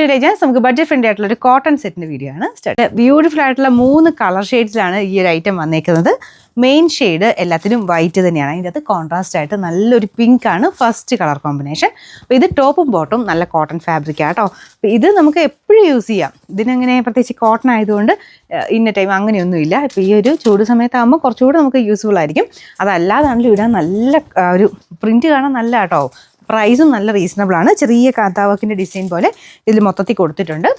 നമുക്ക് budget friendly ആയിട്ടുള്ള ഒരു കോട്ടൺ സെറ്റിന്റെ വീഡിയോ ആണ്. ബ്യൂട്ടിഫുൾ ആയിട്ടുള്ള 3 കളർ ഷെയ്ഡ്സിലാണ് ഈ ഒരു ഐറ്റം വന്നേക്കുന്നത്. മെയിൻ ഷെയ്ഡ് എല്ലാത്തിനും വൈറ്റ് തന്നെയാണ്. അതിൻ്റെ അകത്ത് കോൺട്രാസ്റ്റ് ആയിട്ട് നല്ലൊരു പിങ്ക് ആണ് ഫസ്റ്റ് കളർ കോമ്പിനേഷൻ. അപ്പോൾ ഇത് ടോപ്പും ബോട്ടും നല്ല കോട്ടൺ ഫാബ്രിക് ആട്ടോ. അപ്പോൾ ഇത് നമുക്ക് എപ്പോഴും യൂസ് ചെയ്യാം. ഇതിനങ്ങനെ പ്രത്യേകിച്ച് കോട്ടൺ ആയതുകൊണ്ട് ഇന്ന ടൈം അങ്ങനെയൊന്നുമില്ല. ഇപ്പോൾ ഈ ഒരു ചൂട് സമയത്താകുമ്പോൾ കുറച്ചുകൂടി നമുക്ക് യൂസ്ഫുൾ ആയിരിക്കും. അതല്ലാതാണെങ്കിലും ഇടാൻ നല്ല ഒരു പ്രിൻറ്റ് കാണാൻ നല്ല കേട്ടോ. പ്രൈസും നല്ല റീസണബിൾ ആണ്. ചെറിയ കാന്താവർക്കിൻ്റെ ഡിസൈൻ പോലെ ഇതിൽ മൊത്തത്തിൽ കൊടുത്തിട്ടുണ്ട്.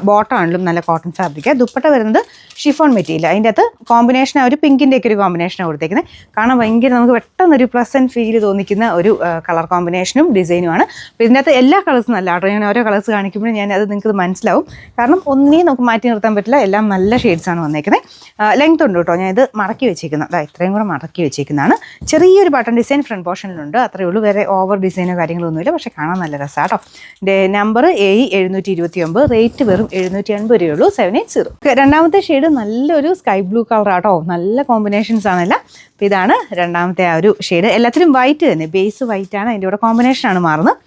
ബോട്ടം ആണെങ്കിലും നല്ല കോട്ടൺ ഫാബ്രിക്. ദുപ്പട്ട വരുന്നത് ഷിഫോൺ മെറ്റീരിയൽ. അതിൻ്റെ അകത്ത് കോമ്പിനേഷൻ ഒരു പിങ്കിൻ്റെയൊക്കെ ഒരു കോമ്പിനേഷനാണ് കൊടുത്തേക്കുന്നത്. കാണാൻ ഭയങ്കര നമുക്ക് പെട്ടെന്നൊരു പ്ലസൻറ്റ് ഫീൽ തോന്നിക്കുന്ന ഒരു കളർ കോമ്പിനേഷനും ഡിസൈനുമാണ്. അപ്പോൾ ഇതിൻ്റെ അകത്ത് എല്ലാ കളേഴ്സും നല്ല കേട്ടോ. ഞാൻ ഓരോ കളേഴ്സ് കാണിക്കുമ്പോഴും അത് നിങ്ങൾക്ക് മനസ്സിലാവും. കാരണം ഒന്നിനെയും നമുക്ക് മാറ്റി നിർത്താൻ പറ്റില്ല. എല്ലാം നല്ല ഷെയ്ഡ്സാണ് വന്നേക്കുന്നത്. ലെങ്ത് ഉണ്ട് കേട്ടോ. ഞാൻ ഇത് മടക്കി വെച്ചേക്കുന്നത് ഇത്രയും കൂടെ മടക്കി വെച്ചേക്കുന്നതാണ്. ചെറിയൊരു ബട്ടൺ ഡിസൈൻ ഫ്രണ്ട് പോർഷനിലുണ്ട്. അത്രയേ ഉള്ളൂ. വേറെ ഓവർ ഡിസൈനോ കാര്യങ്ങളൊന്നുമില്ല. പക്ഷെ കാണാൻ നല്ല രസമാണ് കേട്ടോ. എൻ്റെ നമ്പർ AE729. റേറ്റ് വെറും 780 രൂപയുള്ളൂ. 780. രണ്ടാമത്തെ ഷെയ്ഡ് നല്ലൊരു സ്കൈ ബ്ലൂ കളർ ആട്ടോ. നല്ല കോമ്പിനേഷൻസ് ആണല്ല. അപ്പോൾ ഇതാണ് രണ്ടാമത്തെ ആ ഒരു ഷെയ്ഡ്. എല്ലാത്തിനും വൈറ്റ് തന്നെ. ബേസ് വൈറ്റ് ആണ്. അതിൻ്റെ കൂടെ കോമ്പിനേഷനാണ് മാറുന്നത്.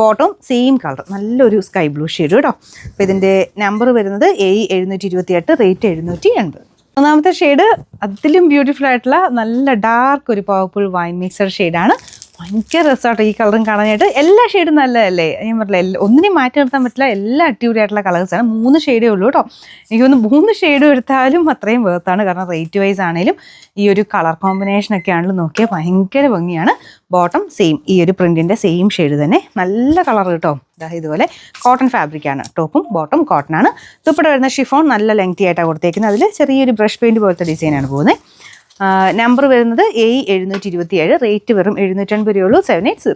Bottom same colour. നല്ലൊരു സ്കൈ ബ്ലൂ ഷെയ്ഡ് കേട്ടോ. അപ്പോൾ ഇതിൻ്റെ നമ്പർ വരുന്നത് AE728. റേറ്റ് 780. മൂന്നാമത്തെ ഷെയ്ഡ് അതിലും ബ്യൂട്ടിഫുൾ ആയിട്ടുള്ള നല്ല ഡാർക്ക് ഒരു പവർഫുൾ വൈൻ മിക്സർ ഷെയ്ഡാണ്. ഭയങ്കര രസമാട്ടോ ഈ കളറും കാണാനായിട്ട്. എല്ലാ ഷെയ്ഡും നല്ലതല്ലേ. ഞാൻ പറഞ്ഞില്ല ഒന്നിനെയും മാറ്റി നിർത്താൻ പറ്റില്ല. എല്ലാം അടിപൊളിയായിട്ടുള്ള കളേഴ്സാണ്. 3 ഷെയ്ഡേ ഉള്ളൂ കേട്ടോ. എനിക്ക് തോന്നുന്നു 3 ഷെയ്ഡും എടുത്താലും അത്രയും വേർത്താണ്. കാരണം റേറ്റ് വൈസ് ആണെങ്കിലും ഈ ഒരു കളർ കോമ്പിനേഷനൊക്കെ ആണെങ്കിലും നോക്കിയാൽ ഭയങ്കര ഭംഗിയാണ്. ബോട്ടം സെയിം ഈ ഒരു പ്രിൻറ്റിൻ്റെ സെയിം ഷെയ്ഡ് തന്നെ. നല്ല കളർ കേട്ടോ. ഇതുപോലെ കോട്ടൺ ഫാബ്രിക്കാണ്. ടോപ്പും ബോട്ടം കോട്ടൺ ആണ്. ദുപ്പട്ട വരുന്ന ഷിഫോൺ നല്ല ലെങ്തി ആയിട്ടാണ് കൊടുത്തേക്കുന്നത്. അതിൽ ചെറിയൊരു ബ്രഷ് പെയിൻറ്റ് പോലത്തെ ഡിസൈനാണ് പോകുന്നത്. നമ്പർ വരുന്നത് AE727. റേറ്റ് വെറും 780 രൂപയുള്ളൂ. 780.